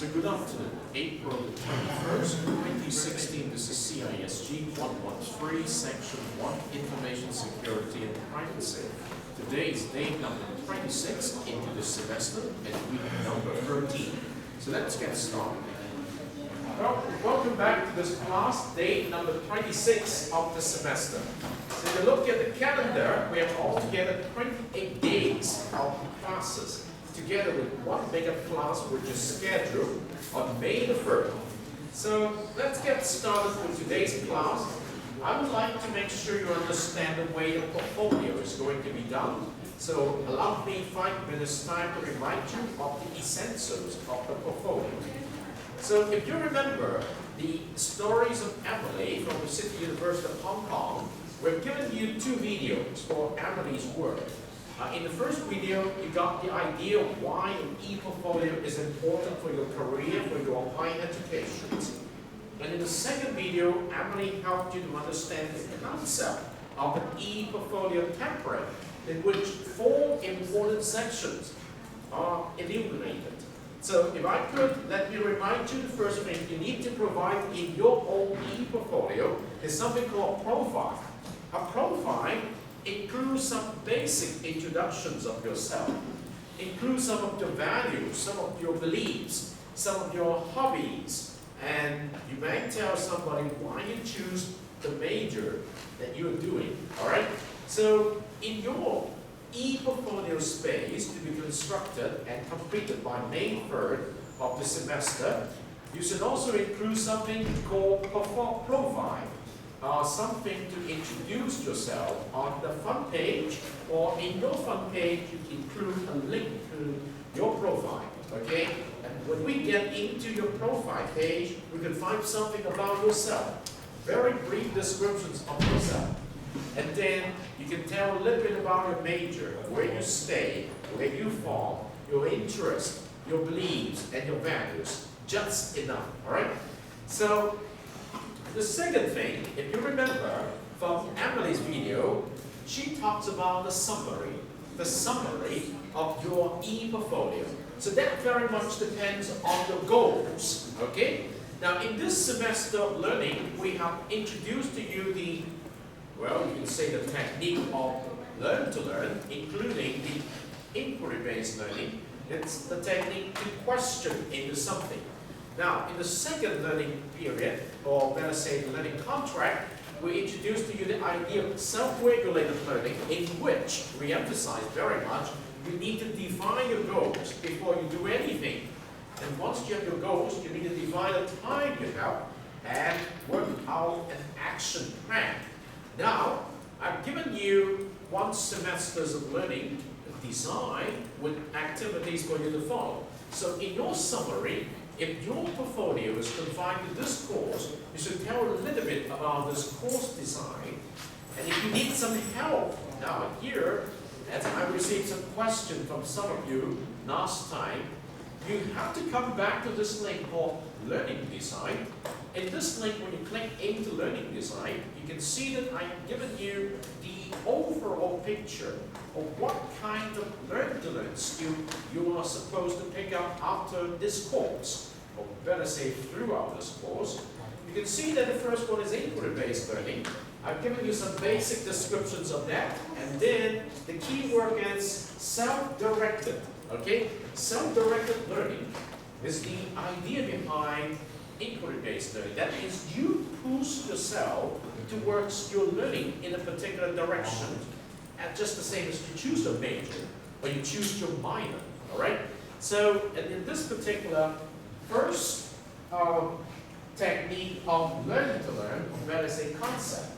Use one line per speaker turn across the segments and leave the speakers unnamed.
So good afternoon, April the 21st, 2016, this is CISG113, Section 1, Information Security and Privacy. Today is day number 26 into the semester and week number 13. So let's get started. Well, welcome back to this class, day number 26 of the semester. So if you look at the calendar, we have altogether 28 days of classes, together with one bigger class which is scheduled on May the 3rd. So let's get started with today's class. I would like to make sure you understand the way the portfolio is going to be done. So allow me 5 minutes time to remind you of the essentials of the portfolio. So if you remember the stories of Emily from the City University of Hong Kong, we've given you 2 videos for Emily's work. In the first video, you got the idea of why an e-portfolio is important for your career, for your higher education. And in the second video, Emily helped you to understand the concept of an e-portfolio template in which 4 important sections are illuminated. So if I could, let me remind you the first thing you need to provide in your own e-portfolio is something called a profile. A profile includes some basic introductions of yourself, includes some of your values, some of your beliefs, some of your hobbies, and you may tell somebody why you choose the major that you're doing, all right? So in your e-portfolio space to be constructed and completed by May 3rd of the semester, you should also include something called profile. Something to introduce yourself on the front page, or in your front page you include a link to your profile, okay? And when we get into your profile page, we can find something about yourself, very brief descriptions of yourself. And then you can tell a little bit about your major, where you stay, where you fall, your interests, your beliefs, and your values, just enough, all right? So the second thing, if you remember from Emily's video, she talks about the summary of your e-portfolio. So that very much depends on your goals, okay? Now in this semester of learning, we have introduced to you the, well, you can say the technique of learn to learn, including the inquiry-based learning. It's the technique to question into something. Now, in the second learning period, or better say the learning contract, we introduced to you the idea of self-regulated learning, in which we emphasize very much you need to define your goals before you do anything. And once you have your goals, you need to define the time you have and work out an action plan. Now, I've given you 1 semester's of learning design with activities for you to follow. So in your summary, if your portfolio is confined to this course, you should tell a little bit about this course design. And if you need some help, now here, as I received some questions from some of you last time, you have to come back to this link called Learning Design. In this link, when you click into Learning Design, you can see that I've given you the overall picture of what kind of learn-to-learn skill you are supposed to pick up after this course, or better say throughout this course. You can see that the first one is inquiry-based learning. I've given you some basic descriptions of that, and then the key word is self-directed, okay? Self-directed learning is the idea behind inquiry-based learning. That means you push yourself towards your learning in a particular direction, and just the same as you choose a major or you choose your minor, all right? So, and in this particular first technique of learning to learn, or better say concept,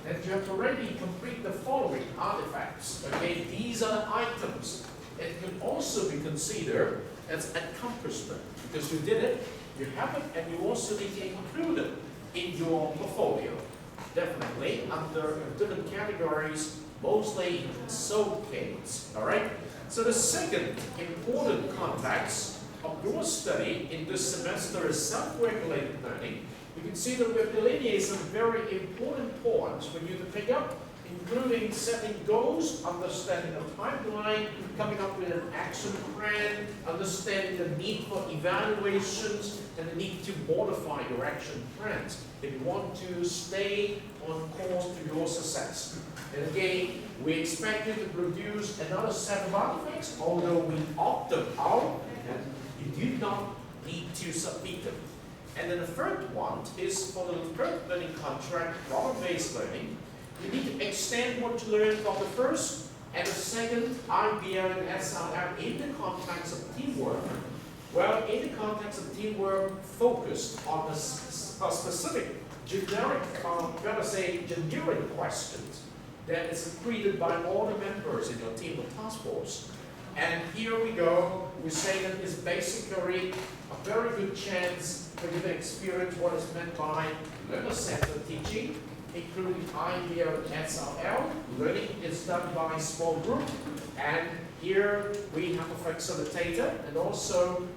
that you have already complete the following artifacts, okay? These are the items. It can also be considered as accomplishment, because you did it, you have it, and you also need to include it in your portfolio. Definitely under different categories, mostly showcase, all right? So the second important context of your study in this semester is self-regulated learning. You can see that we've delineated some very important points for you to pick up in including setting goals, understanding the timeline, coming up with an action plan, understanding the need for evaluations, and the need to modify your action plans if you want to stay on course to your success. And again, we expect you to produce another set of artifacts, although we opt them out, and you do not need to submit them. And then the third one is for the third learning contract, problem-based learning. You need to extend what you learned from the first and the second IBL and SRL in the context of teamwork. Well, in the context of teamwork, focused on a specific generic, generic questions that is created by all the members in your team or task force. And here we go, we say that it's basically a very good chance for you to experience what is meant by learner-centered teaching, including IBL and SRL. Learning is done by a small group, and here we have a facilitator and also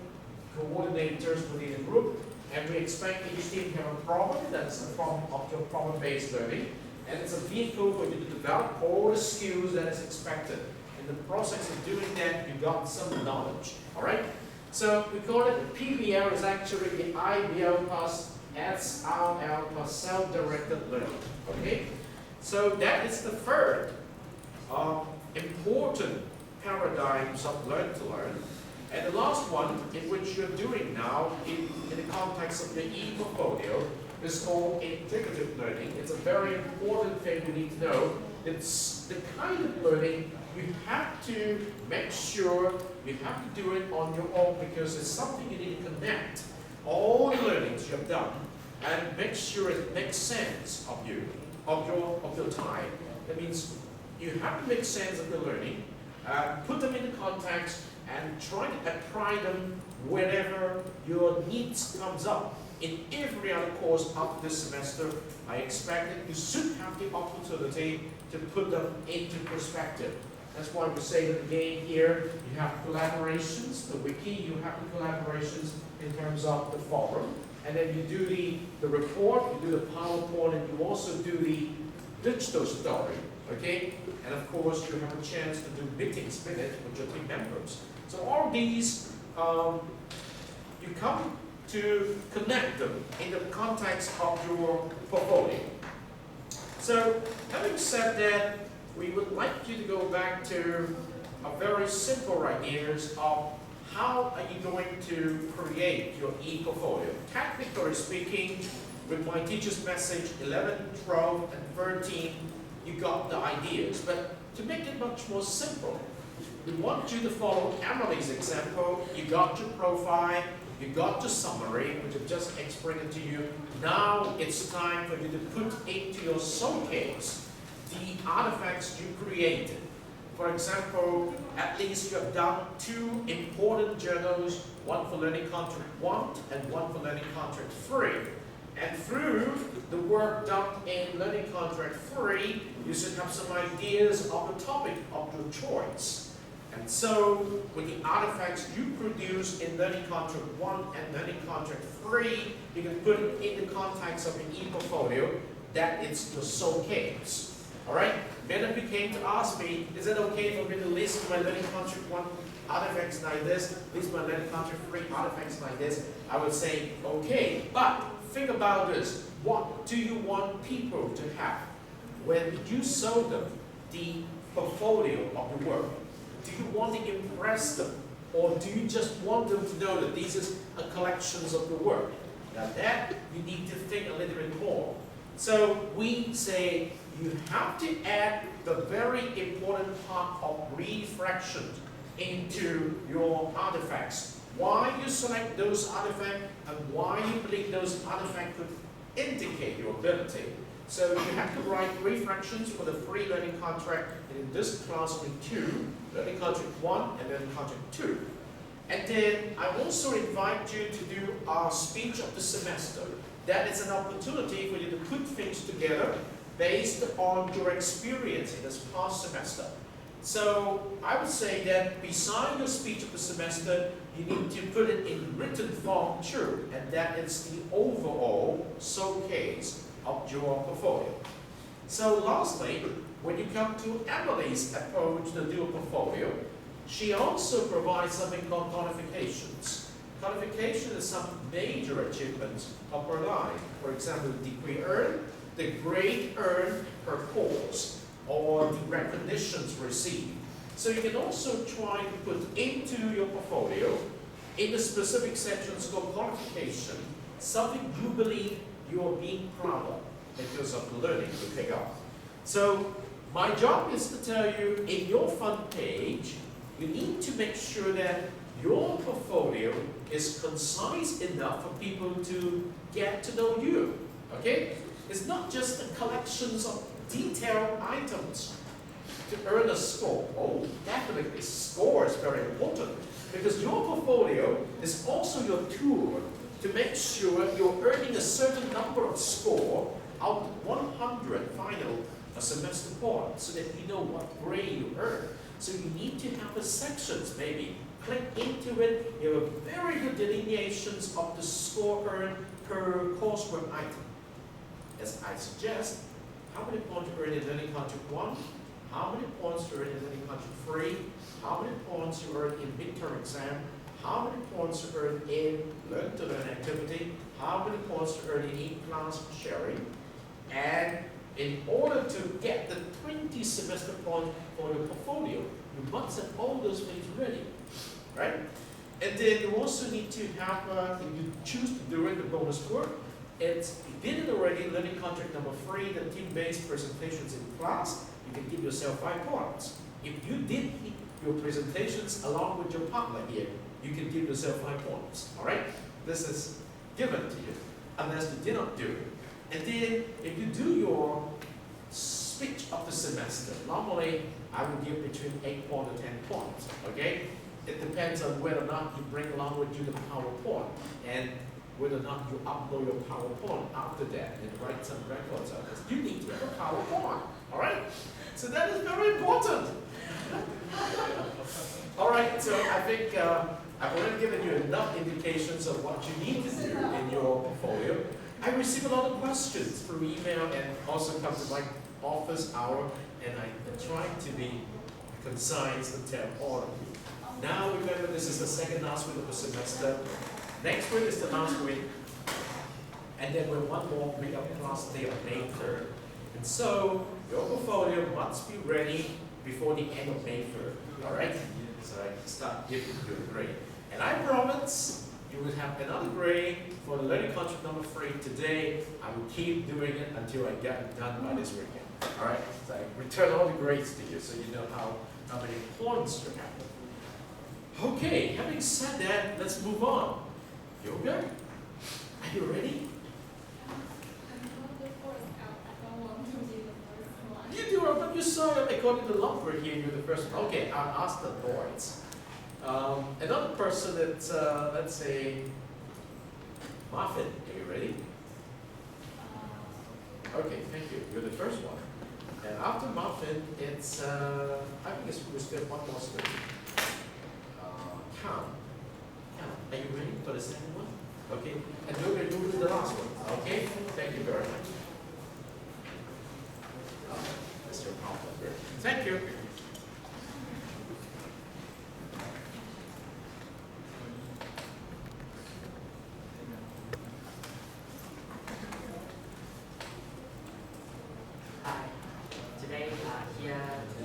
coordinators within the group, and we expect each team to have a problem. That's the problem of your problem-based learning, and it's a vehicle for you to develop all the skills that is expected. In the process of doing that, you got some knowledge. All right. So we call it the PBL is actually the IBL plus SRL plus self-directed learning. Okay. So that is the third important paradigms of learn to learn. And the last one, in which you're doing now, in the context of the e-portfolio, is called integrative learning. It's a very important thing you need to know. It's the kind of learning you have to make sure you have to do it on your own, because it's something you need to connect all the learnings you have done and make sure it makes sense of you, of your time. That means you have to make sense of the learning, put them in the context, and try to apply them whenever your needs comes up. In every other course up this semester, I expect that you should have the opportunity to put them into perspective. That's why we say that again here, you have collaborations, the wiki, you have the collaborations in terms of the forum, and then you do the report, you do the PowerPoint, and you also do the digital story, okay? And of course, you have a chance to do meetings with it with your team members. So all these, you come to connect them in the context of your portfolio. So having said that, we would like you to go back to a very simple ideas of how are you going to create your e-portfolio. Technically speaking, with my teacher's message 11, 12, and 13, you got the ideas. But to make it much more simple, we want you to follow Emily's example. You got your profile, you got your summary, which I've just explained to you. Now it's time for you to put into your showcase the artifacts you created. For example, at least you have done 2 important journals, one for Learning Contract 1 and one for Learning Contract 3. And through the work done in Learning Contract 3, you should have some ideas of the topic of your choice. And so, with the artifacts you produce in Learning Contract 1 and Learning Contract 3, you can put it in the context of an e-portfolio that is your showcase. Alright? Then if you came to ask me, is it okay for me to list my Learning Contract 1 artifacts like this, list my Learning Contract 3 artifacts like this, I would say, okay, but think about this. What do you want people to have when you show them the portfolio of the work? Do you want to impress them, or do you just want them to know that these is a collections of the work? Now that you need to think a little bit more. So we say you have to add the very important part of refraction into your artifacts. Why you select those artifacts and why you believe those artifacts could indicate your ability. So you have to write refractions for the free learning contract, and in this class we 2, Learning Contract 1 and Learning Contract 2. And then I also invite you to do our speech of the semester. That is an opportunity for you to put things together based on your experience in this past semester. So I would say that beside your speech of the semester, you need to put it in written form too, and that is the overall showcase of your portfolio. So lastly, when you come to Emily's approach to do a portfolio, she also provides something called qualifications. Qualification is some major achievements of her life. For example, the degree earned, the grade earned per course, or the recognitions received. So you can also try to put into your portfolio, in the specific sections called qualification, something you believe you are being proud of because of the learning you pick up. So my job is to tell you, in your front page, you need to make sure that your portfolio is concise enough for people to get to know you. Okay? It's not just the collections of detailed items to earn a score. Oh, definitely, score is very important because your portfolio is also your tool to make sure you're earning a certain number of score out of 100 final semester points so that you know what grade you earn. So you need to have the sections, maybe click into it. You have very good delineations of the score earned per coursework item. As I suggest, how many points you earn in Learning Contract 1? How many points you earn in Learning Contract 3? How many points you earn in midterm exam? How many points you earn in Learn to Learn activity? How many points you earn in in-class sharing? And in order to get the 20 semester points for your portfolio, you must have all those things ready, right? And then you also need to have, if you choose to do it, the bonus work. It's, you did it already, Learning Contract number 3, the team-based presentations in class, you can give yourself 5 points. If you did your presentations along with your partner here, you can give yourself 5 points, all right? This is given to you, unless you did not do it. And then, if you do your speech of the semester, normally I would give between 8 points to 10 points, okay? It depends on whether or not you bring along with you the PowerPoint, and whether or not you upload your PowerPoint after that and write some records of this. You need to have a PowerPoint, all right? So that is very important. All right, so I think I've already given you enough indications of what you need to do in your portfolio. I receive a lot of questions through email and also come to my office hour, and I try to be concise and tell all of you. Now remember, this is the second last week of the semester. Next week is the last week, and then we're one more week of class day on May 3rd. And so your portfolio must be ready before the end of May 3rd. All right? So I can start giving you a grade. And I promise you will have another grade for the Learning Contract number 3 today. I will keep doing it until I get it done by this weekend. All right? So I return all the grades to you so you know how many points you have. Okay, having said that, let's move on. Yoga? Are you ready? You do it, but you saw it according to Lombard here, you're the first one. Okay, I'll ask the boys. Another person that's, let's say, Muffin, are you ready? Okay, thank you. You're the first one. And after Muffin, it's, I think we still have one more student. Count. Are you ready for the second one? Okay, and you're going to move to the last one. Okay, thank you very much. Mr. Palmer. Thank you.
Hi, today here to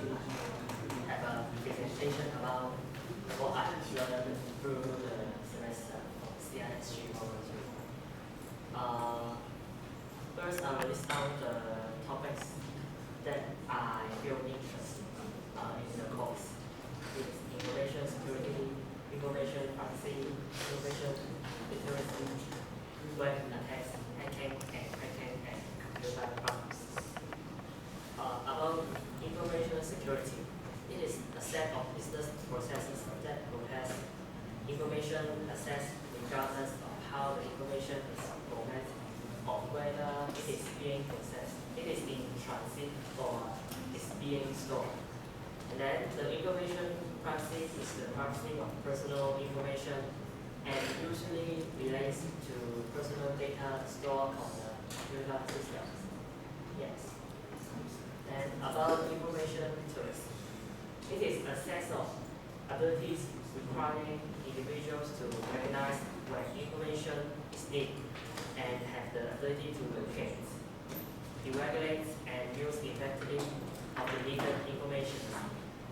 have a presentation about what I learned through the semester of CISG113. First, I will list out the topics that I feel interested in the course. It's information security, information privacy, information literacy, web attacks, hacking, and computer problems. About information security, it is a set of business processes that process information access regardless of how the information is formatted or whether it is being processed, it is in transit or is being stored. And then the information privacy is the privacy of personal information and usually relates to personal data stored on the computer systems. Yes. And about information literacy, it is a set of abilities requiring individuals to recognize when information is needed and have the ability to locate, deregulate, and use effectively of the needed information.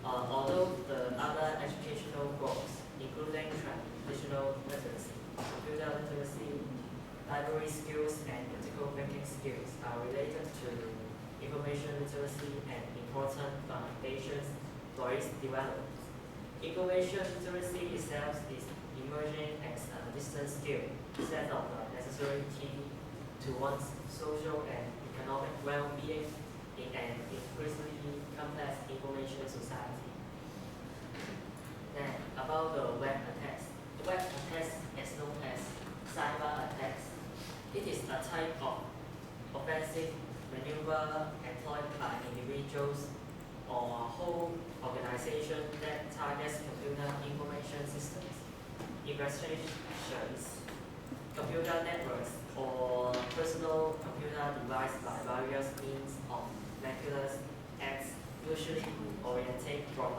Although the other educational goals, including traditional literacy, computer literacy, library skills, and critical thinking skills, are related to information literacy and important foundations for its development. Information literacy itself is emerging as a distant skill, set of necessary key to one's social and economic well-being in an increasingly complex information society. Then, about the web attacks. The web attacks is known as cyber attacks. It is a type of offensive maneuver employed by individuals or whole organization that targets computer information systems, investigations, computer networks, or personal computer device by various means of malicious acts, usually oriented from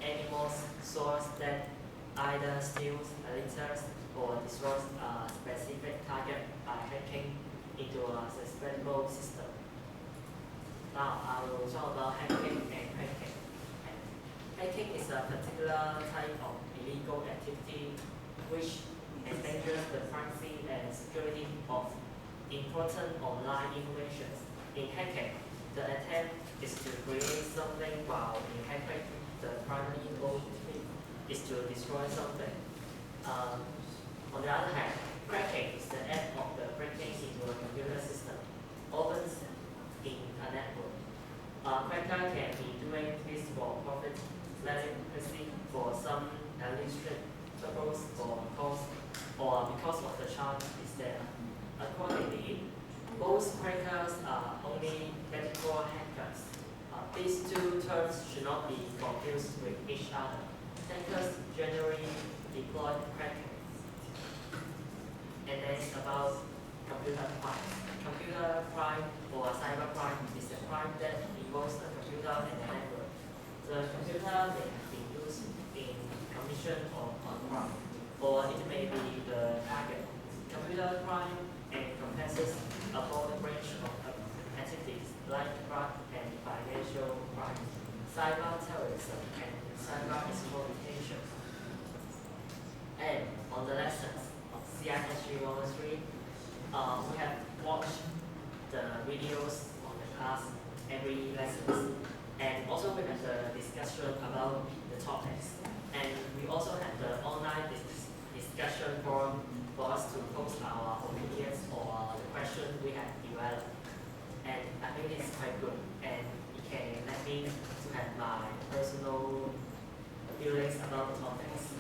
animal source that either steals, litters, or destroys a specific target by hacking into a suspectable system. Now I will talk about hacking and cracking. Hacking is a particular type of illegal activity which endangers the privacy and security of important online information. In hacking, the attempt is to create something, while in hacking, the primary objective is to destroy something. On the other hand, cracking is the act of the breaking into a computer system, often in a network. A cracker can be doing this for profit, legitimacy, for some illicit purpose, or because of the chance is there. Accordingly, most crackers are only medical hackers. These two terms should not be confused with each other. Hackers generally deploy cracking. And then it's about computer crime. Computer crime or cyber crime is a crime that involves a computer and a network. The computer may have been used in commission of a crime, or it may be the target. Computer crime encompasses a broad range of activities like fraud and financial crime, cyber terrorism, and cyber exploitation. And on the lessons of CISG113, we have watched the videos on the class every lesson, and also we have the discussion about the topics, and we also have the online discussion forum for us to post our opinions or the question we have developed, and I think it's quite good, and it can let me to have my personal feelings about the topics.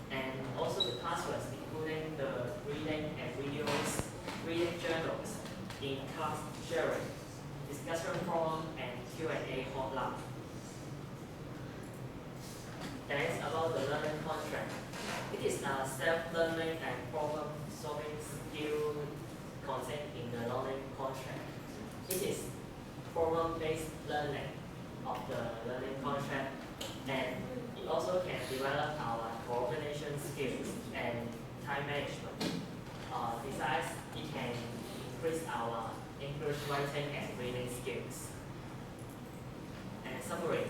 And also the passwords, including the reading and videos, reading journals, in class sharing, discussion forum, and Q&A hotline. Then it's about the learning contract. It is a self-learning and problem-solving skill contained in the learning contract. It is problem-based learning of the learning contract, and it also can develop our coordination skills and time management. Besides, it can increase our English writing and reading skills. And summary,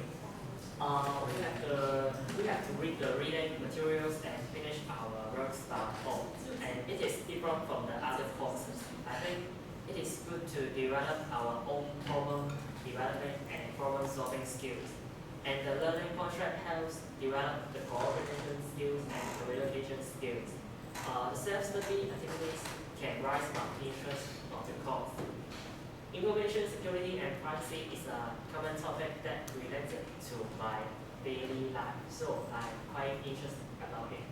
we have to read the reading materials and finish our works by home, and it is different from the other courses. I think it is good to develop our own problem development and problem solving skills. And the learning contract helps develop the coordination skills and communication skills. The self-study activities can rise above the interest of the course. Information security and privacy is a common topic that related to my daily life, so I'm quite interested about it.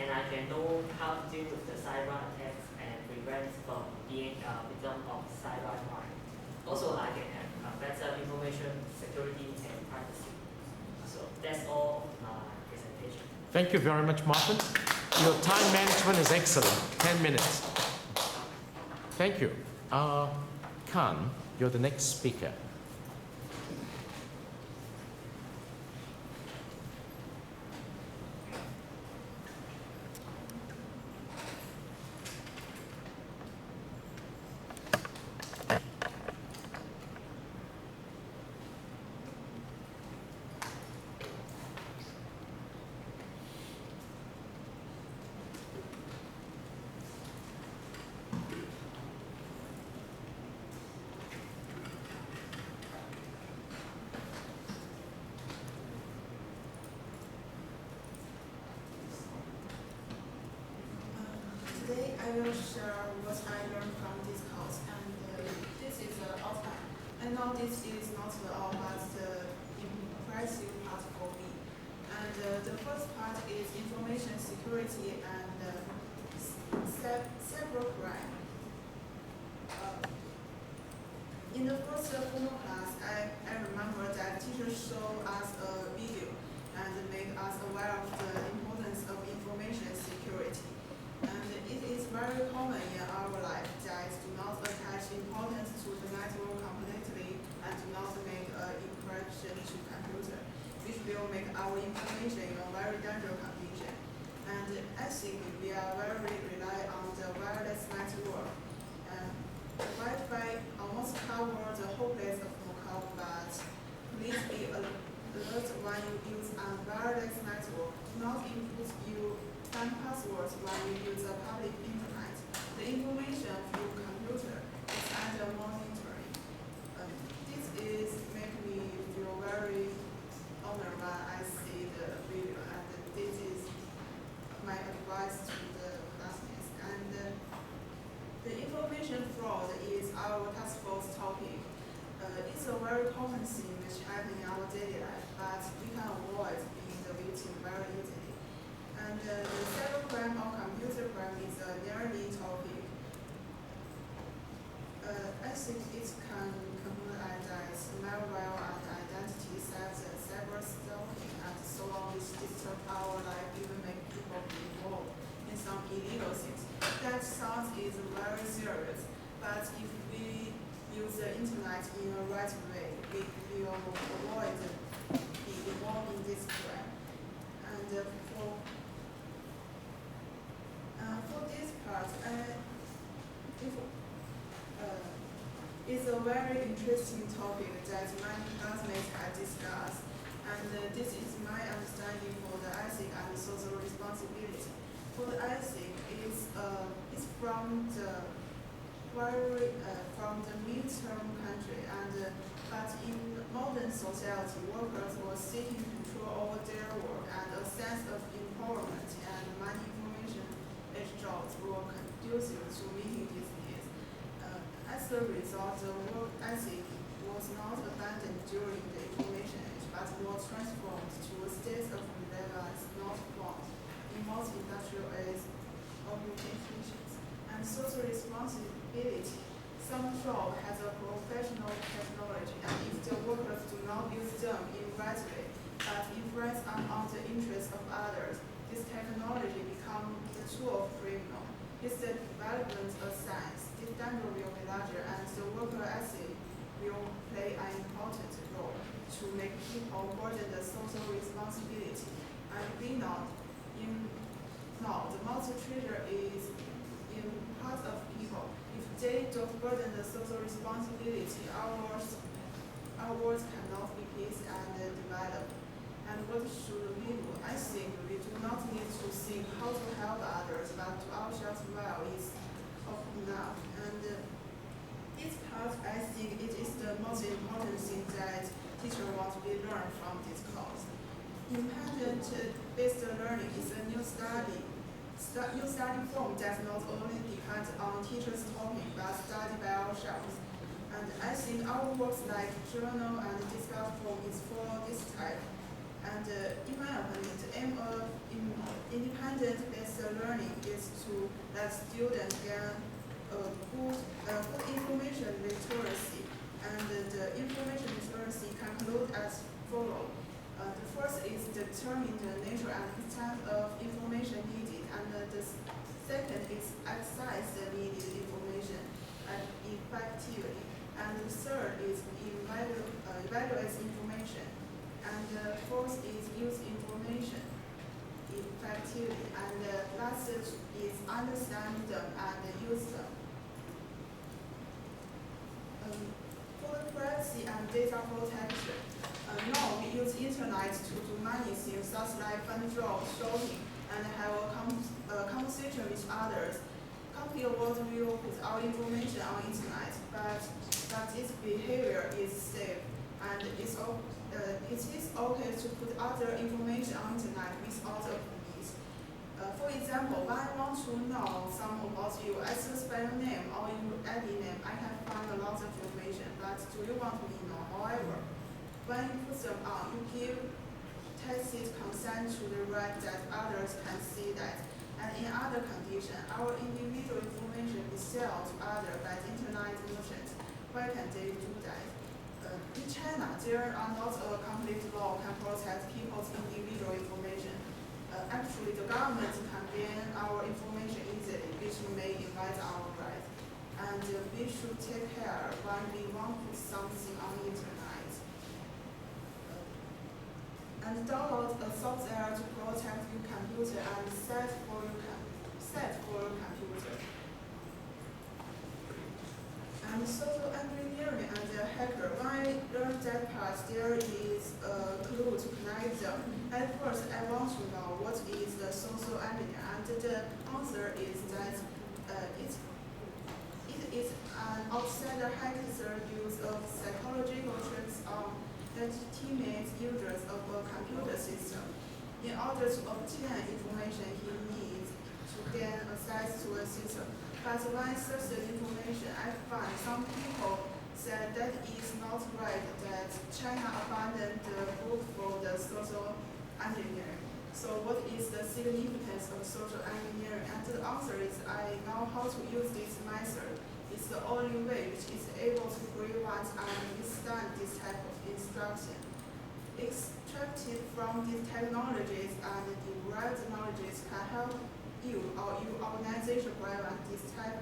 And I can know how to deal with the cyber attacks and prevent from being a victim of cyber crime. Also, I can have a better information security and privacy. So that's all of my presentation.
Thank you very much, Martin. Your time management is excellent. 10 minutes. Thank you. Khan, you're the next speaker.
I will share what I learned from this course, and this is the outline. I know this is not all, but the impressive part for me. And the first part is information security and cybercrime. In the first formal class, I remember that teachers showed us a video and made us aware of the importance of information security. And it is very common in our life that do not attach importance to the network completely and do not make an encryption to computer, which will make our information in a very dangerous condition. And I think we are very rely on the wireless network. The Wi-Fi almost covers the whole place of Macau, but please be alert when you use a wireless network. Do not input your passwords when you use a public internet. The information of your computer is under monitoring. This is make me feel very honored when I see the video, and this is my advice to the classmates. And the information fraud is our task force topic. It's a very common thing which happens in our daily life, but we can avoid being the victim very easily. And the cybercrime or computer crime is a nearly topic. I think it can commonalize malware and identity theft, cyber stalking, and so on, which disturb our life, even make people be involved in some illegal things. That sounds is very serious, but if we use the internet in a right way, we will avoid being involved in this crime. And for this part, it's a very interesting topic that many classmates have discussed, and this is my understanding for the ethics and social responsibility. For the ethics, it's from the midterm country, and but in modern society, workers were seeking control over their work and a sense of empowerment, and many information age jobs were conducive to meeting these needs. As a result, the work ethic was not abandoned during the information age, but was transformed to a state of relevance not found in most industrial age organizations. And social responsibility. Some job has a professional technology, and if the workers do not use them in right way, but influence on the interests of others, this technology becomes the tool of criminal. It's the development of science. This danger will be larger, and the worker ethic will play an important role to make people burden the social responsibility. And we know, the most treasure is in part of people. If they don't burden the social responsibility, our world cannot be peace and develop. And what should we do? I think we do not need to think how to help others, but to ourselves well is enough. And this part, I think it is the most important thing that teachers want to learn from this course. Independent-based learning is a new study form that not only depends on teachers' talking, but studied by ourselves. And I think our works like journal and discuss form is for this type. And in my opinion, the aim of independent-based learning is to let students gain good information literacy. And the information literacy conclude as follows. The first is determine the nature and extent of information needed, and the second is access the needed information effectively, and the third is evaluate information, and the fourth is use information effectively, and the last is understand them and use them. For the privacy and data protection, now we use internet to do many things, such like fund draw, shopping, and have a conversation with others. Company will put our information on internet, but its behavior is safe, and it is okay to put other information on internet without a police. For example, when I want want to know some about you, as you spell your name or your ID name, I can find a lot of information, but do you want me to know? However, when you put them on, you give tacit consent to the right that others can see that. And in other conditions, our individual information is sold to others by the internet merchants. Why can they do that? In China, there are not a complete law can protect people's individual information. Actually, the government can gain our information easily, which may invite our right. And we should take care when we want to put something on the internet. And download a software to protect your computer and set for your computer. And social engineering and the hacker. When I learned that part, there is a clue to connect them. At first, I want to know what is the social engineering, and the answer is that it is an outsider hacker's use of psychological tricks on legitimate users of a computer system. In order to obtain information he needs to gain access to a system. But when I searched the information, I found some people said that is not right, that China abandoned the book for the social engineering. So what is the significance of social engineering? And the answer is I know how to use this method. It's the only way which is able to prevent and withstand this type of instruction. Extracted from these technologies and derived knowledge can help you or your organization prevent this type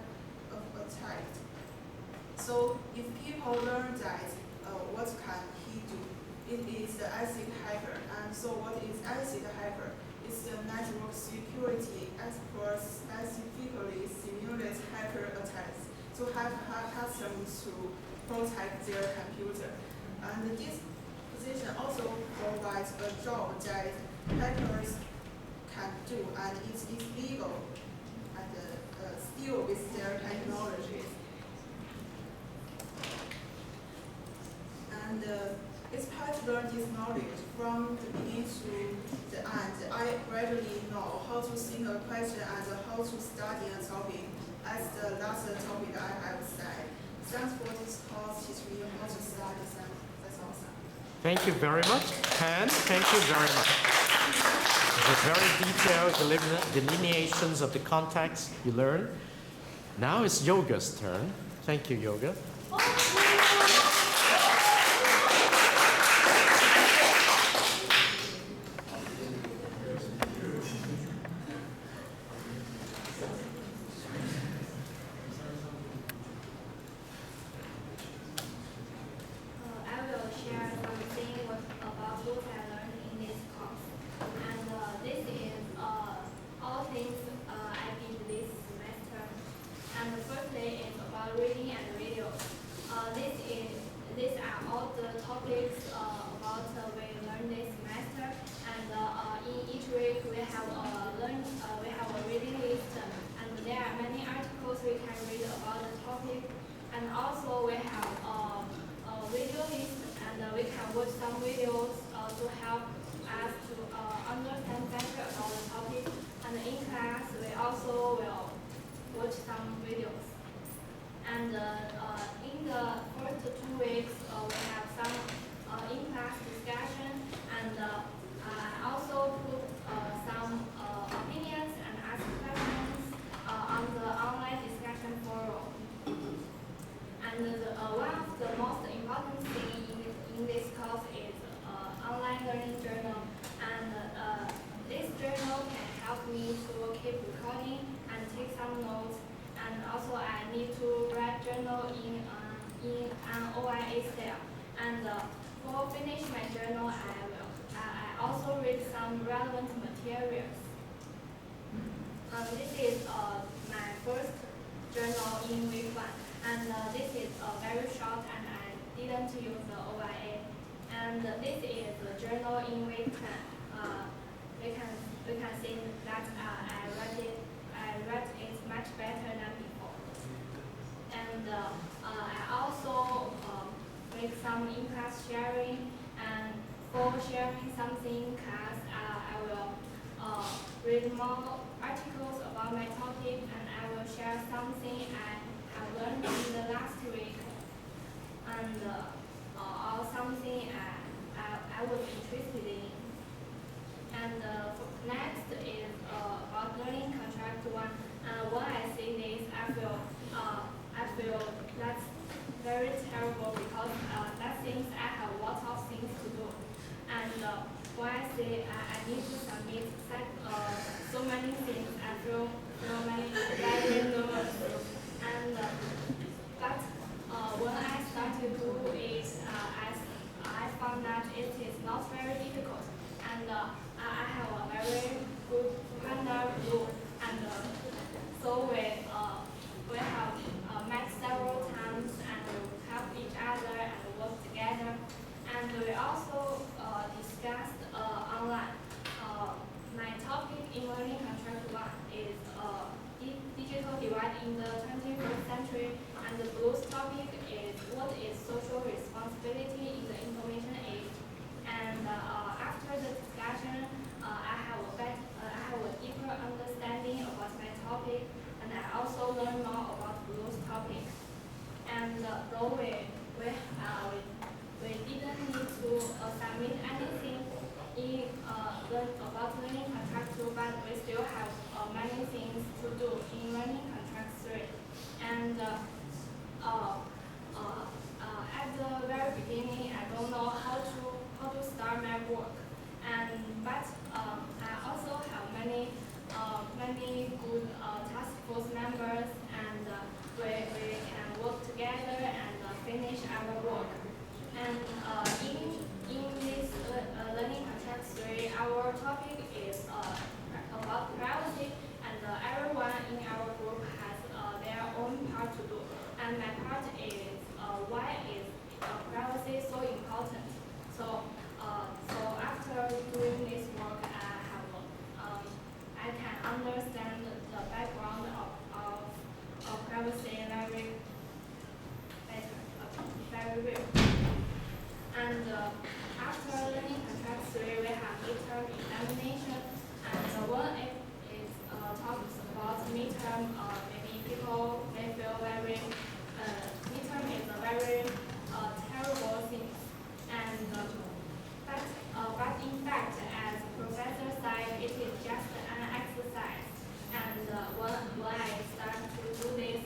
of attack. So if people learn that, what can he do? It is the ethic hacker. And so what is ethic hacker? It's the network security experts specifically simulate hacker attacks to help customers to protect their computer. And this position also provides a job that hackers can do, and it is legal and still with their technologies. And it's hard to learn this knowledge from the beginning to the end. I gradually know how to think a question and how to study a topic, as the last topic I have said. Thanks for this course, teach me how to study. That's awesome.
Thank you very much, and thank you very much. The very detailed delineations of the context you learned. Now it's Yoga's turn. Thank you, Yoga.
I will share something about what I learned in this course. And this is all things I did this semester. And firstly is about reading and videos. These are all the topics about we learned this semester. And in each week we have a reading list, and there are many articles we can read about the topic. And also we have a video list, and we can watch some videos to help us to understand better about the topic. And in class, we also will watch some videos. And in the first 2 weeks, we have some in-class discussion, and I also put some opinions and ask questions on the online discussion forum. And one of the most important things in this course is online learning journal. And this journal can help me to keep recording and take some notes. And also I need to write journal in an OIA style. And for finish my journal, I also read some relevant materials. This is my first journal in week 1. And this is very short, and I didn't use the OIA. And this is the journal in week 10. We can see that I read it much better than before. And I also make some in-class sharing, and for sharing something in class, I will read more articles about my topic. share something I have learned in the last week, and or something I was interested in. And next is about learning contract one. When I see this, I feel that's very terrible because that means I have lots of things to do. And when I say I need to submit so many things, I feel very nervous. And but when I started to do it, I found that it is not very difficult. And I have a very good partner group, and so we have met several times and help each other and work together. And we also discussed online. My topic in learning contract one is digital divide in the 21st century, and the blues topic is what is social responsibility in the information age. And after the discussion, I have a deeper understanding about my topic, and I also learn more about blues topic. And though we didn't need to submit anything in about learning contract 2, but we still have many things to do in learning contract 3. And at the very beginning, I don't know how to start my work. But I also have many good task force members, and we can work together and finish our work. And in this learning contract 3, our topic is about privacy, and everyone in our group has their own part to do. And my part is why is privacy so important. So after doing this work, I can understand the background of privacy very well. And after learning contract 3, we have midterm examination, and one is talks about midterm. Maybe people may feel very midterm is a very terrible thing, and but in fact, as professor said, it is just an exercise. And when I start to do this,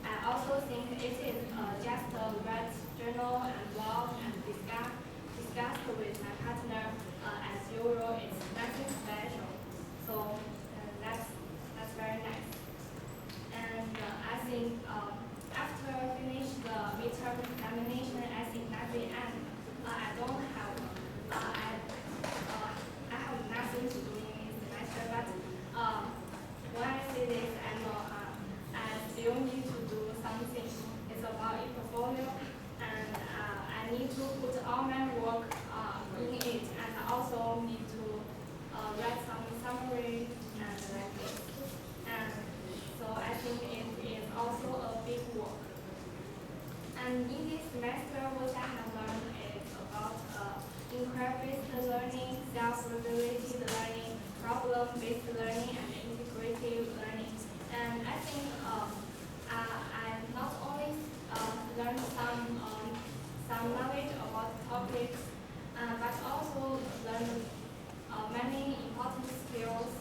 I also think it is just a read journal and blog and discuss with my partner as usual. It's nothing special. So that's very nice. And I think after finish the midterm examination, I think that's the end. I don't have I have nothing to do in this semester, but when I see this, I know I still need to do something. It's about a portfolio, and I need to put all my work in it, and I also need to write some summary and like this. And so I think it is also a big work. And in this semester, what I have learned is about inquiry-based learning, self-regulated learning, problem-based learning, and integrative learning. And I think I not only learned some knowledge about topics, but also learned many important skills.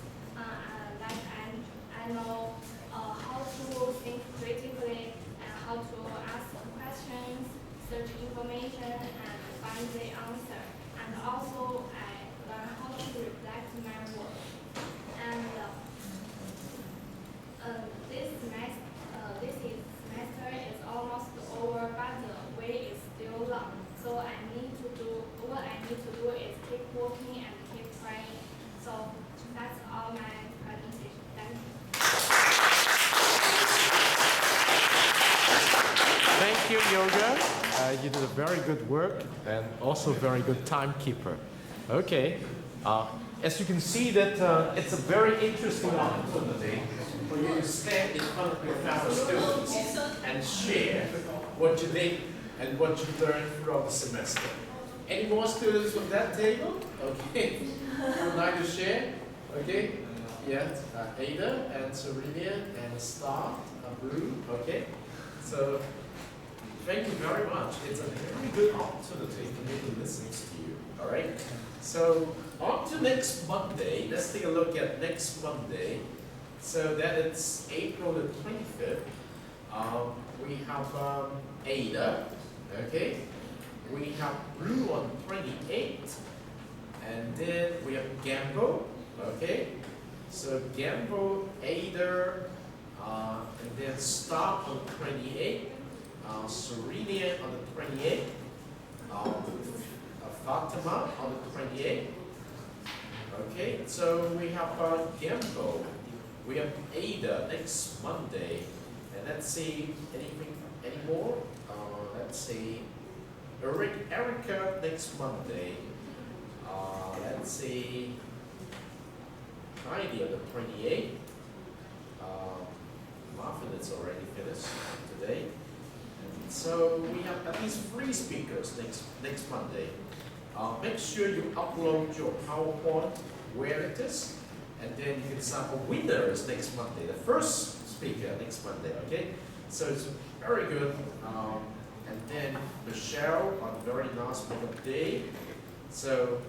Like I know how to think creatively, and how to ask questions, search information, and find the answer. And also I learned how to reflect my work. And this semester is almost over, but the way is still long. So what I need to do is keep working and keep trying. So that's all my presentation. Thank you.
Thank you, Yoga. You did a very good work and also very good timekeeper. Okay. As you can see that it's a very interesting opportunity for you to stand in front of your fellow students and share what you did and what you learned throughout the semester. Any more students from that table? Okay. Would like to share? Okay. Yeah, Ada and Cerelia and Star, Blue. Okay, so thank you very much. It's a very good opportunity for me to listen to you. All right. So on to next Monday. Let's take a look at next Monday. So that it's April the 25th. We have Ada. Okay. We have Blue on 28th, and then we have Gambo. Okay. So Gambo, Ada, and then Star on 28th. Serenia on the 28th, Fatima on the 28th. Okay, so we have Gambo, we have Ada next Monday, and let's see anything anymore. Let's see Erica next Monday. Let's see Heidi on the 28th. Marvin is already finished today. So we have at least 3 speakers next Monday. Make sure you upload your PowerPoint where it is, and then you can sample winners next Monday. The first speaker next Monday, okay? So it's very good. And then Michelle on very last minute day. So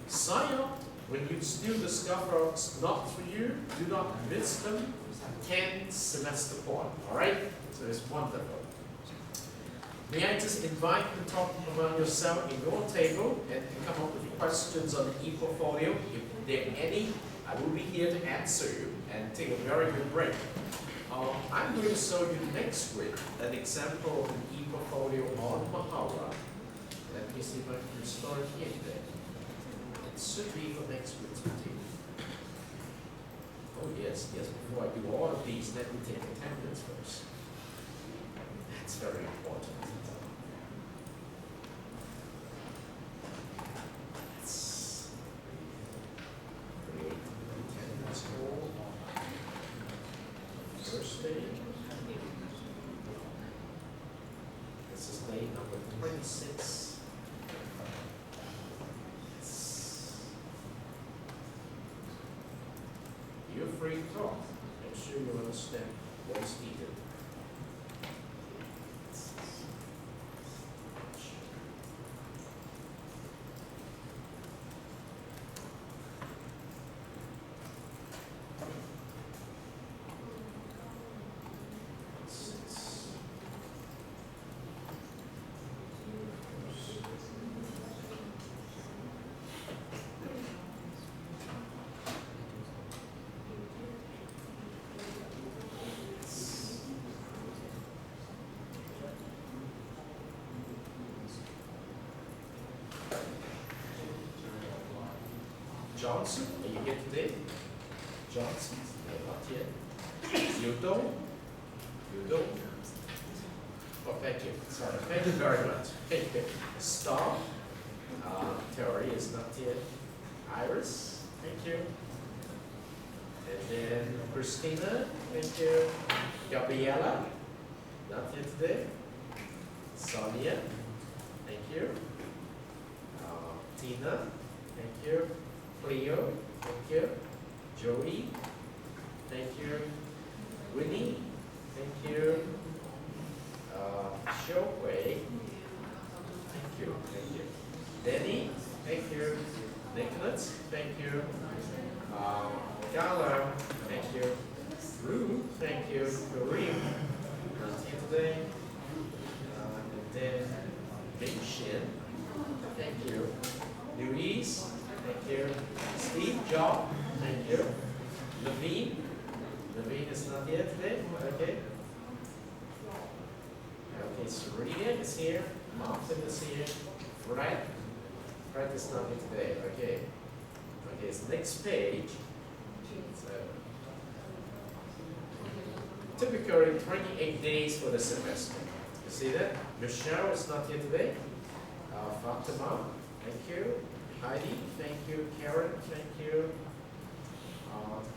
sign up when you still discover it's not for you. Do not miss them. 10 semester point, all right? So it's wonderful. May I just invite you to talk about yourself in your table and come up with questions on the e-portfolio. If there are any, I will be here to answer you and take a very good break. I'm going to show you next week an example of an e-portfolio on Mahara. Let me see if I can start here today. It should be for next week's meeting. Oh yes, before I do all of these, let me take attendance first. That's very important. Let's create attendance goal. Thursday. This is day number 26. You're free to talk. Make sure you understand what is needed. Johnson, are you here today? Johnson, no, not yet. You don't? You don't? Oh, thank you. Sorry. Thank you very much. Thank you. Star, Terry is not yet. Iris, thank you. And then Christina, thank you. Gabriella, not yet today. Sonia, thank you. Tina, thank you. Cleo, thank you. Joey, thank you. Winnie, thank you. Xiaowei, thank you. Danny, thank you. Nicholas, thank you. Gala, thank you. Rue, thank you. Kareem, not here today. And then Bing Shin, thank you. Louise, thank you. Steve, John, thank you. Levine is not here today. Okay. Okay, Serena is here. Martin is here. Fred is not here today. Okay. Okay, so next page. So, typically 28 days for the semester. You see that? Michelle is not here today. Fatima, thank you. Heidi, thank you. Karen, thank you.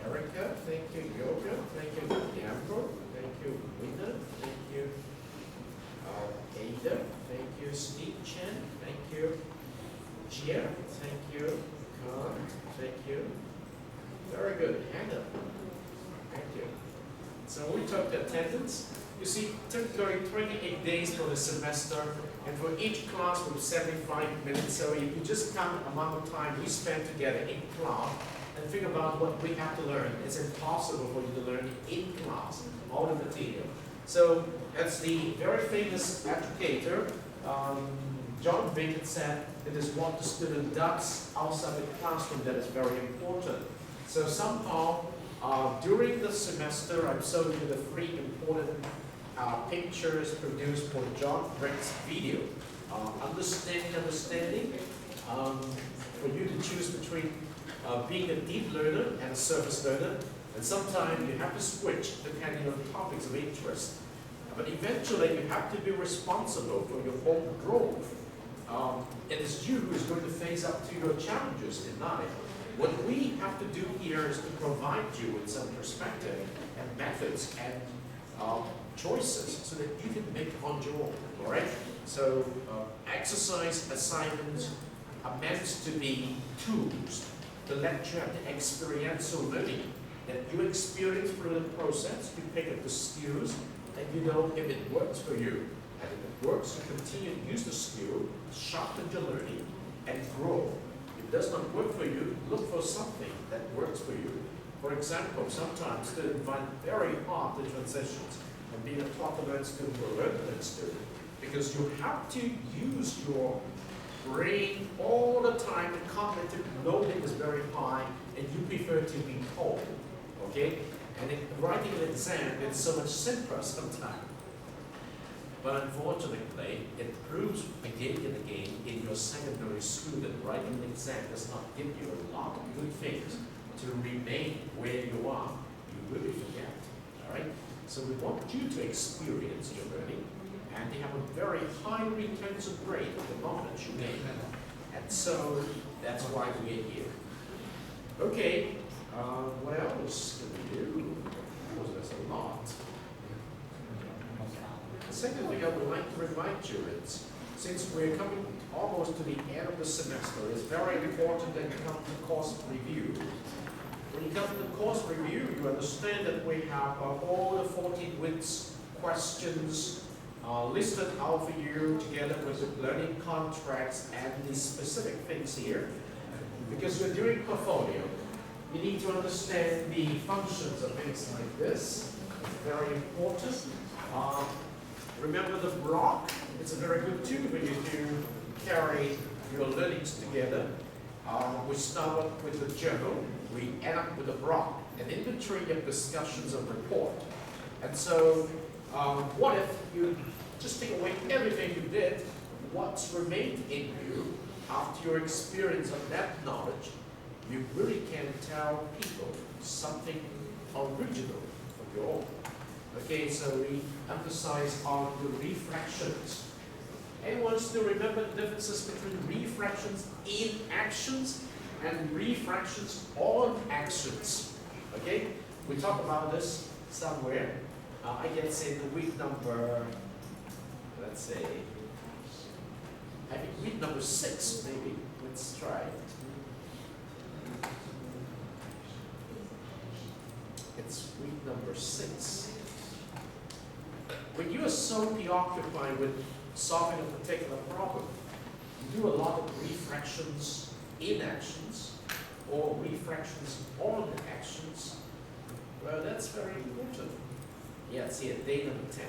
Erica, thank you. Yoga, thank you. Amber, thank you. Winner, thank you. Ada, thank you. Steve Chen, thank you. Gia, thank you. Khan, thank you. Very good. So we took the attendance. You see, typically 28 days for the semester, and for each class with 75 minutes. So if you just count the amount of time we spend together in class and think about what we have to learn, it's impossible for you to learn in class, all the material. So as the very famous educator, John Bacon said, it is what the student does outside the classroom that is very important. So somehow, during the semester, I've shown you the 3 important pictures produced for John Brick's video. Understanding, for you to choose between being a deep learner and a surface learner, and sometimes you have to switch depending on topics of interest. But eventually you have to be responsible for your own growth. It is you who is going to face up to your challenges in life. What we have to do here is to provide you with some perspective and methods and choices so that you can make on your own, all right? So exercise assignments are meant to be tools to let you have the experiential learning that you experience through the process. You pick up the skills and you know if it works for you. And if it works, you continue to use the skill, sharpen your learning, and grow. If it does not work for you, look for something that works for you. For example, sometimes students find it very hard the transitions from being a taught-to-learn student to a learn-to-learn student, because you have to use your brain all the time. The cognitive loading is very high, and you prefer to be told, okay? And in writing an exam, it's so much simpler sometimes. But unfortunately, it proves again and again in your secondary school that writing an exam does not give you a lot of good things to remain where you are. You really forget, all right? So we want you to experience your learning, and you have a very high retention rate of the knowledge you gain. And so that's why we're here. Okay, what else do we do? Because there's a lot. The second thing I would like to remind you is, since we're coming almost to the end of the semester, it's very important that you come to course review. When you come to the course review, you understand that we have all the 14 weeks questions listed out for you together with the learning contracts and the specific things here. Because you're doing portfolio, you need to understand the functions of things like this. It's very important. Remember the block? It's a very good tool when you do carry your learnings together. We start up with the journal, we end up with a block, an inventory of discussions and report. And so, what if you just take away everything you did, what's remained in you after your experience of that knowledge, you really can tell people something original of your own. Okay, so we emphasize on the reflections. Anyone still remember the differences between reflections in actions and reflections on actions? Okay, we talk about this somewhere. I guess in week number, let's say, I think week number 6 maybe. Let's try it. It's week number 6. When you are so preoccupied with solving a particular problem, you do a lot of reflections in actions or reflections on actions. Well, that's very important. Yeah, it's here, day number 10.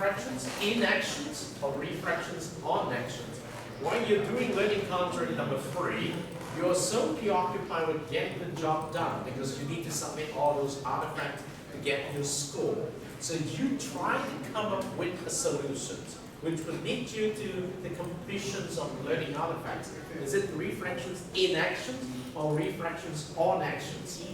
refractions in actions or refractions on actions. While you're doing learning contract number 3, you're so preoccupied with getting the job done because you need to submit all those artifacts to get your score. So you try to come up with a solution which will lead you to the completions of learning artifacts. Is it refractions in actions or refractions on actions?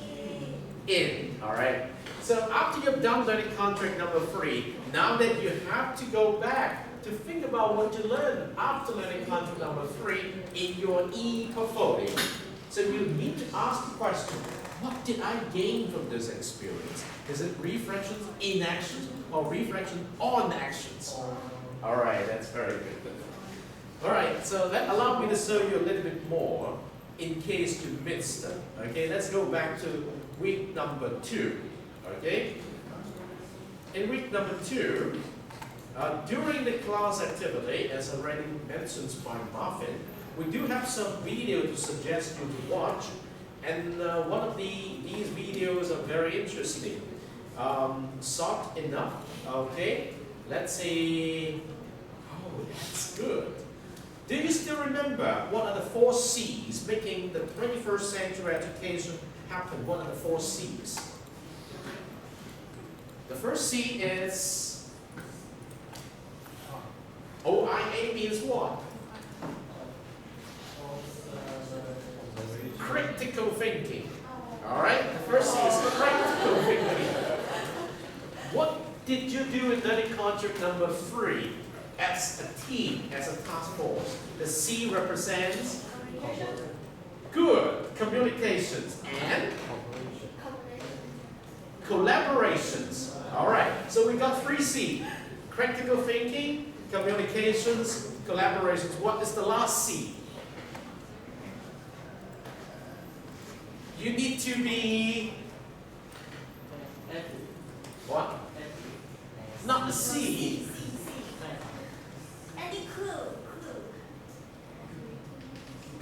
In, all right? So after you've done learning contract number 3, now that you have to go back to think about what you learned after learning contract number 3 in your e-portfolio. So you need to ask the question, what did I gain from this experience? Is it refractions in actions or refractions on actions? All right, that's very good. All right, so that allowed me to show you a little bit more in case you missed it. Okay, let's go back to week number 2. Okay, in week number 2, during the class activity, as already mentioned by Marvin, we do have some video to suggest you to watch, and one of these videos are very interesting. Short enough, okay? Let's see. Oh, that's good. Do you still remember what are the 4 C's making the 21st century education happen? What are the 4 C's? The first C is OIA means what? Critical thinking. All right, the first C is critical thinking. What did you do in learning contract number 3 as a team, as a task force? The C represents good communications and collaborations. All right, so we got 3 C: critical thinking, communications, collaborations. What is the last C? You need to be what? Not the C.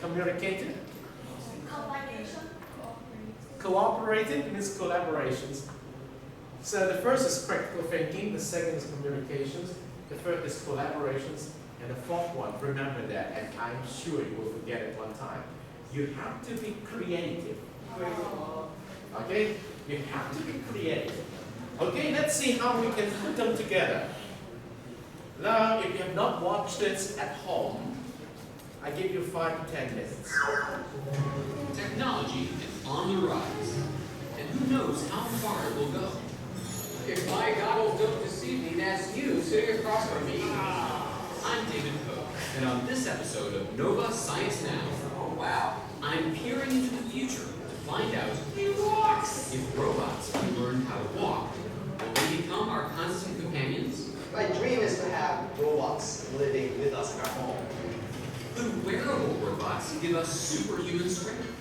Communicated. Cooperated means collaborations. So the first is critical thinking, the second is communications, the third is collaborations, and the fourth one, remember that, and I'm sure you will forget it one time. You have to be creative. Okay? You have to be creative. Okay, let's see how we can put them together. Now, if you have not watched this at home, I give you 5 to 10 minutes.
Technology is on the rise, and who knows how far it will go.
If my goggles don't deceive me, that's you sitting across from me.
I'm David Koch, and on this episode of Nova Science Now,
Oh, wow.
I'm peering into the future to find out
He walks!
if robots can learn how to walk, will they become our constant companions?
My dream is to have robots living with us in our home.
Could wearable robots give us superhuman strength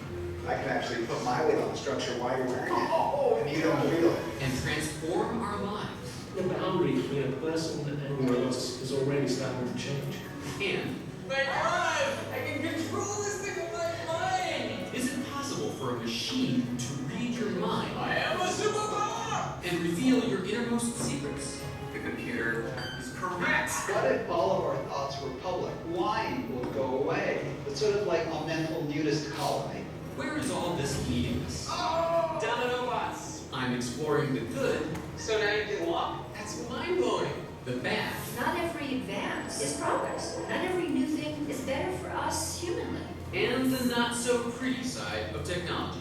I can actually put my weight on the structure while you're wearing it.
Oh,
And you don't feel it.
and transform our lives?
The boundary between a person and robots is already starting to change.
And
my God! I can control this thing with my mind!
is it possible for a machine to read your mind
I am a superpower!
and reveal your innermost secrets?
The computer is correct!
What if all of our thoughts were public? Lying will go away. It's sort of like a mental nudist colony.
Where is all this leading us?
Oh! Dominobots!
I'm exploring the good,
So now you can walk? That's mind-blowing!
the bad,
Not every advance is progress. Not every new thing is better for us humanly.
and the not so pretty side of technology.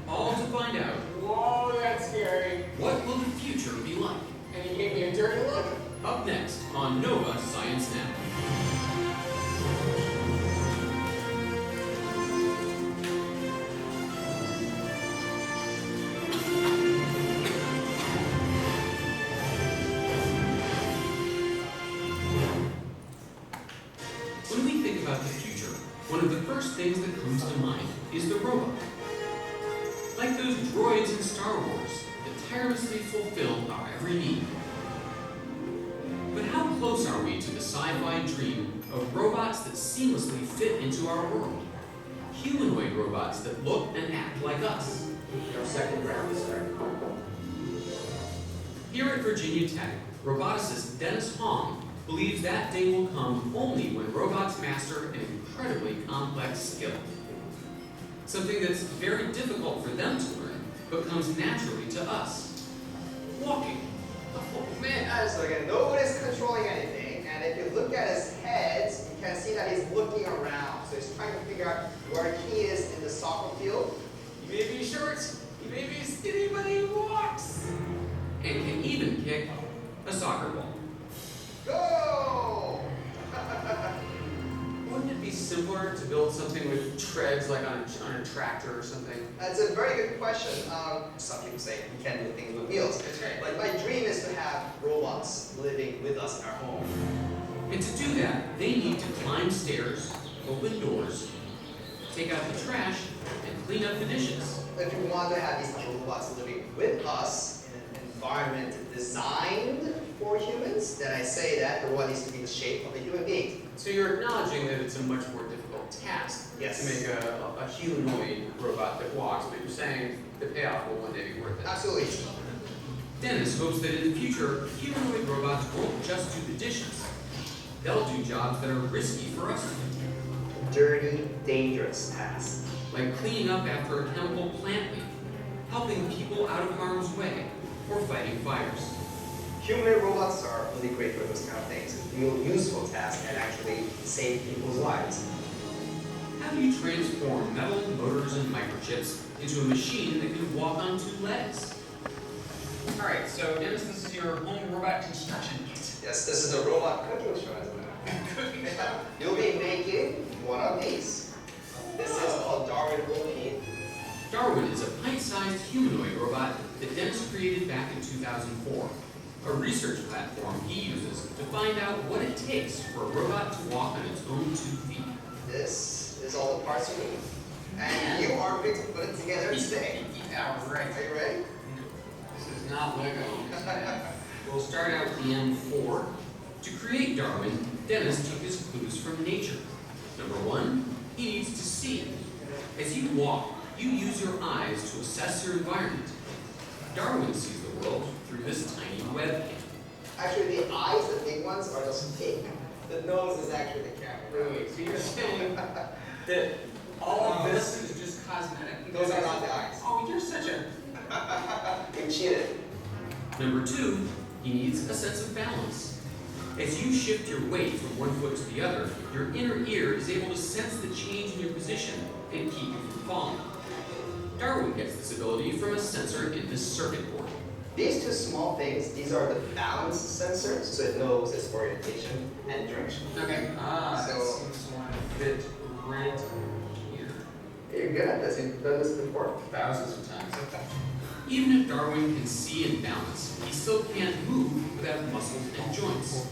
All to find out,
Whoa, that's scary.
what will the future be like?
And you gave me a dirty look?
Up next on Nova Science Now. When we think about the future, one of the first things that comes to mind is the robot. Like those droids in Star Wars that tirelessly fulfill our every need. But how close are we to the sci-fi dream of robots that seamlessly fit into our world? Humanoid robots that look and act like us.
Our second round is starting.
Here at Virginia Tech, roboticist Dennis Hong believes that day will come only when robots master an incredibly complex skill. Something that's very difficult for them to learn, but comes naturally to us. Walking.
Oh man, so again, nobody's controlling anything, and if you look at his head, you can see that he's looking around. So he's trying to figure out where he is in the soccer field.
He may be short, he may be skinny, but he walks. And can even kick a soccer ball.
Go!
Wouldn't it be simpler to build something with treads like on a tractor or something?
That's a very good question. Some people say we can do things with wheels.
That's right.
But my dream is to have robots living with us in our home.
And to do that, they need to climb stairs, open doors, take out the trash, and clean up the dishes.
If you want to have these robots living with us in an environment designed for humans, then I say that the robot needs to be the shape of a human being.
So you're acknowledging that it's a much more difficult task
Yes.
to make a humanoid robot that walks, but you're saying the payoff will one day be worth it.
Absolutely.
Dennis hopes that in the future, humanoid robots won't just do the dishes. They'll do jobs that are risky for us to do,
Dirty, dangerous task.
like cleaning up after a chemical plant leak, helping people out of harm's way, or fighting fires.
Humanoid robots are really great for those kind of things. Real useful tasks and actually save people's lives.
How do you transform metal motors and microchips into a machine that can walk on two legs?
All right, so Dennis, this is your home robot construction kit.
Yes, this is a robot cooking show as well. You'll be making one of these. This is called Darwin OP.
Darwin is a pint-sized humanoid robot that Dennis created back in 2004. A research platform he uses to find out what it takes for a robot to walk on its own 2 feet.
This is all the parts you need. And you are going to put it together today.
Yeah, right.
Are you ready?
This is not Lego.
We'll start out with the M4. To create Darwin, Dennis took his clues from nature. Number 1, he needs to see. As you walk, you use your eyes to assess your environment. Darwin sees the world through this tiny webcam.
Actually, the eyes, the big ones, are just fake. The nose is actually the camera.
Wait, so you're saying that all of this is just cosmetic?
Those are not the eyes.
Oh, you're such a...
You cheated.
Number 2, he needs a sense of balance. As you shift your weight from one foot to the other, your inner ear is able to sense the change in your position and keep you from falling. Darwin gets this ability from a sensor in this circuit board.
These two small things, these are the balance sensors, so it knows its orientation and direction.
Okay. Ah,
So-
that seems to want to fit right here.
You're good at this. You've done this before.
Thousands of times.
Even if Darwin can see and balance, he still can't move without muscles and joints.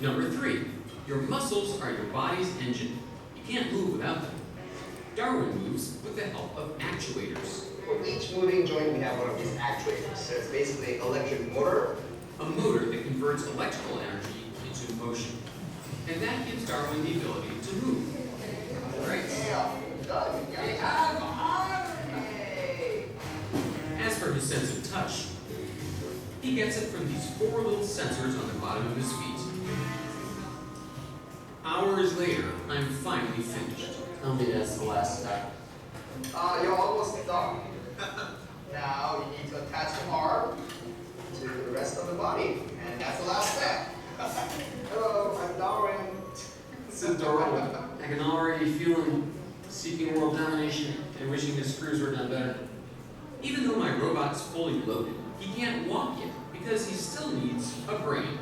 Number 3, your muscles are your body's engine. You can't move without them. Darwin moves with the help of actuators.
For each moving joint, we have one of these actuators. So it's basically an electric motor.
A motor that converts electrical energy into motion. And that gives Darwin the ability to move.
Right.
Yeah, done.
Hey, come on!
Hey.
As for his sense of touch, he gets it from these 4 little sensors on the bottom of his feet. Hours later, I'm finally finished.
Tell me that's the last step.
You're almost done. Now you need to attach the arm to the rest of the body, and that's the last step. Hello, I'm Darwin.
This is Darwin. I can already feel him seeking world domination and wishing his screws were done better.
Even though my robot's fully loaded, he can't walk yet because he still needs a brain.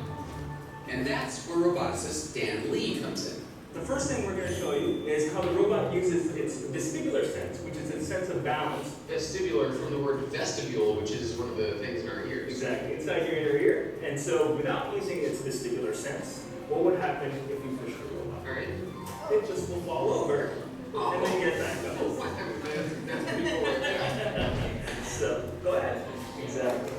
And that's where roboticist Dan Lee comes in.
The first thing we're going to show you is how the robot uses its vestibular sense, which is its sense of balance.
Vestibular from the word vestibule, which is one of the things in our ears.
Exactly, inside your inner ear. And so without using its vestibular sense, what would happen if you push the robot?
All right.
It just will fall over and then get back up.
Oh, what? That's pretty cool right there.
So, go ahead. Exactly.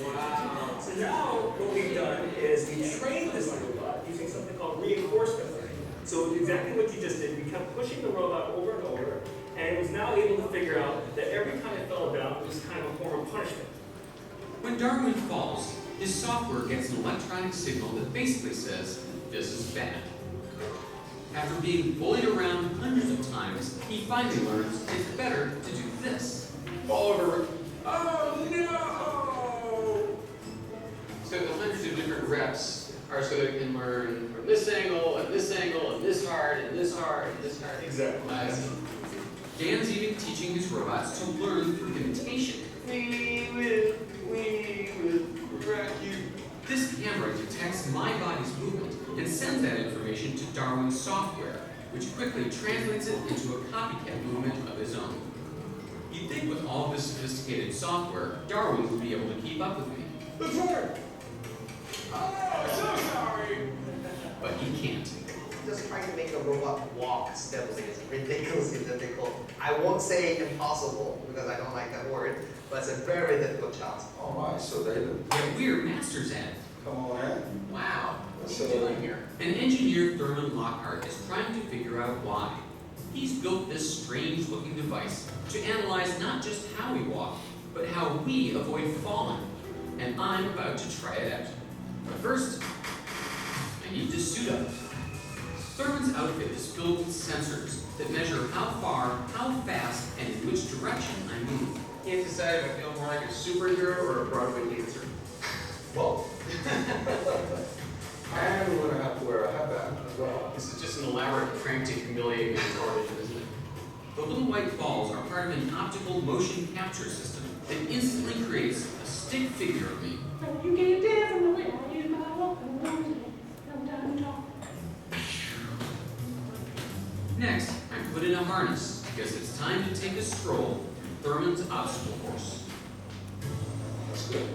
Wow.
So now what we've done is we trained this robot using something called reinforcement learning. So exactly what you just did, we kept pushing the robot over and over, and it was now able to figure out that every time it fell down, it was kind of a form of punishment.
When Darwin falls, His software gets an electronic signal that basically says, this is bad. After being bullied around hundreds of times, he finally learns it's better to do this.
Fall over. Oh no! So the hundreds of different reps are so that it can learn from this angle, and this angle, and this hard, and this hard, and this hard.
Exactly.
I see.
Dan's even teaching his robots to learn through imitation.
We will crack you.
This camera detects my body's movement and sends that information to Darwin's software, which quickly translates it into a copycat movement of his own. You'd think with all this sophisticated software, Darwin would be able to keep up with me.
The sword! Oh, so sorry!
But he can't.
Just trying to make a robot walk stably is ridiculously difficult. I won't say impossible because I don't like that word, but it's a very difficult task.
Oh my, so David,
Yet we're masters at it.
come on in.
Wow, what are
So-
you doing here? An engineer, Thurman Lockhart, is trying to figure out why. He's built this strange-looking device to analyze not just how we walk, but how we avoid falling. And I'm about to try it out. But first, I need to suit up. Thurman's outfit is filled with sensors that measure how far, how fast, and in which direction I move.
Can't decide if I feel more like a superhero or a Broadway dancer.
Well, and we're gonna have to wear a headband as well.
This is just an elaborate prank to humiliate me on television, isn't it? The little white balls are part of an optical motion capture system that instantly creates a stick figure of me.
You get down from the way I use my walking along.
Next, I'm put in a harness because it's time to take a stroll through Thurman's obstacle course.
That's good.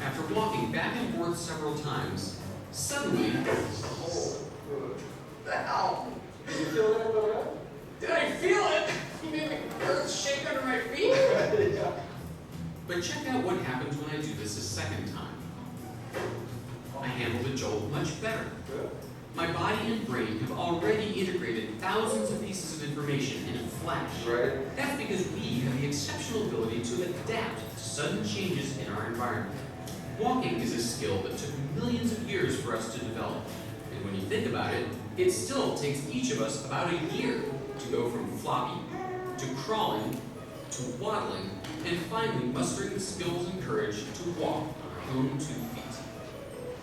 After walking back and forth several times, suddenly,
Oh, the hell?
Did you feel that, Laura?
did I feel it? You made the earth shake under my feet.
Yeah.
But check out what happens when I do this a second time. I handle the jolt much better.
Good.
My body and brain have already integrated thousands of pieces of information in a flash.
Right?
That's because we have the exceptional ability to adapt to sudden changes in our environment. Walking is a skill that took millions of years for us to develop. And when you think about it, it still takes each of us about a year to go from floppy, to crawling, to waddling, and finally mustering the skills and courage to walk on our own 2 feet.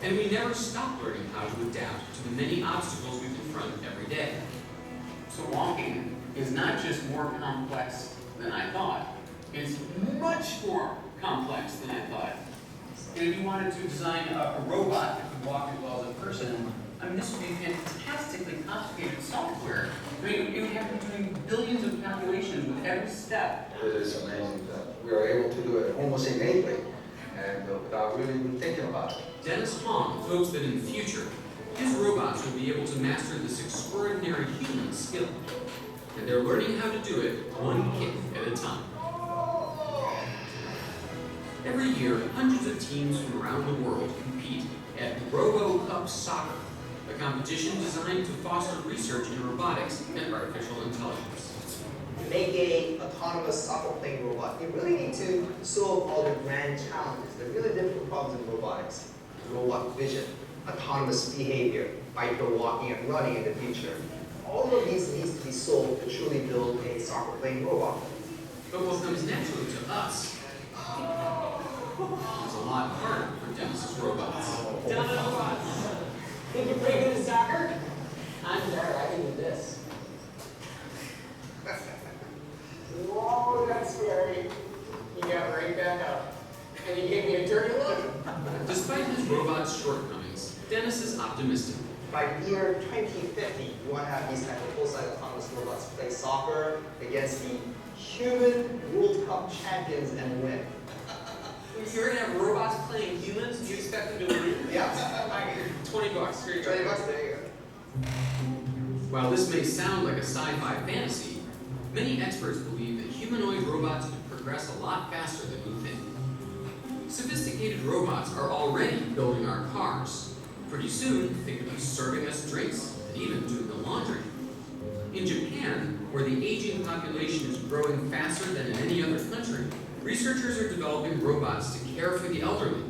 And we never stop learning how to adapt to the many obstacles we confront every day. So walking is not just more complex than I thought, it's much more complex than I thought. And if you wanted to design a robot that could walk as well as a person, I mean, this would be fantastically complicated software. I mean, it would have to be doing billions of calculations with every step.
It is amazing that we are able to do it almost innately and without really even thinking about it.
Dennis Hong hopes that in the future, his robots will be able to master this extraordinary human skill. And they're learning how to do it one kick at a time. Every year, hundreds of teams from around the world compete at Robo Cup Soccer, a competition designed to foster research in robotics and artificial intelligence.
To make a autonomous soccer playing robot, you really need to solve all the grand challenges, the really difficult problems in robotics. Robot vision, autonomous behavior, bipedal walking and running in the future. All of these needs to be solved to truly build a soccer playing robot.
But what comes naturally to us is a lot harder for Dennis's robots.
Think you're pretty good at soccer? I'm there, I can do this. Whoa, that's scary. You got right back up. And you gave me a dirty look.
Despite his robot's shortcomings, Dennis is optimistic.
By the year 2050, you want to have these kind of full-size autonomous robots play soccer against the human World Cup champions and win.
You're gonna have robots playing humans? Do you expect them to win?
Yeah.
$20. Here you go.
$20, there you go.
While this may sound like a sci-fi fantasy, many experts believe that humanoid robots could progress a lot faster than we think. Sophisticated robots are already building our cars. Pretty soon, they could be serving us drinks and even doing the laundry. In Japan, where the aging population is growing faster than in any other country, researchers are developing robots to care for the elderly.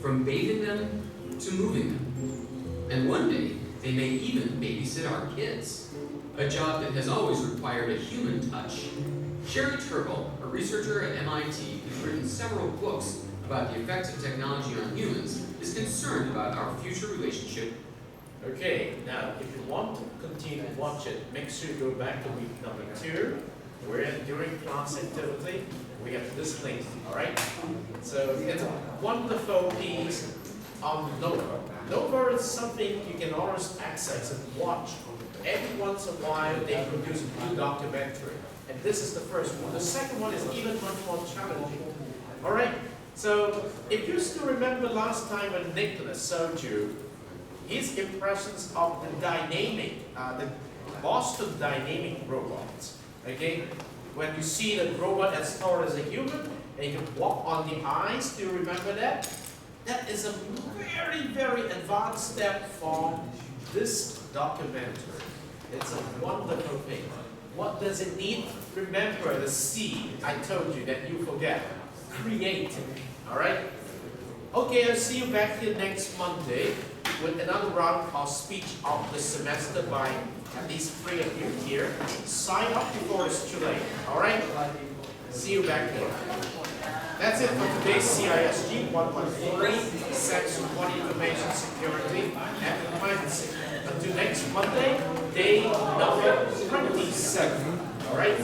from bathing them to moving them. And one day, they may even babysit our kids, a job that has always required a human touch. Sherry Turkle, a researcher at MIT who's written several books about the effects of technology on humans, is concerned about our future relationship.
Okay, now if you want to continue to watch it, make sure you go back to week number 2. We're in during class activity. We have this link, all right? So it's a wonderful piece on Nova. Nova is something you can always access and watch. Every once in a while, they produce a new documentary. And this is the first one. The second one is even much more challenging. All right? So if you still remember last time when Nicholas showed you his impressions of the dynamic, the Boston Dynamic robots, okay? When you see the robot as tall as a human, and you can walk on the ice, do you remember that? That is a very, very advanced step from this documentary. It's a wonderful thing. What does it need? Remember the C I told you that you forget. Create. All right? Okay, I'll see you back here next Monday with another round of speech of the semester by at least 3 of you here. Sign up before it's too late. All right? See you back here. That's it for today's CISG113, Section 1 Information Security and Privacy. Until next Monday, day number 27. All right?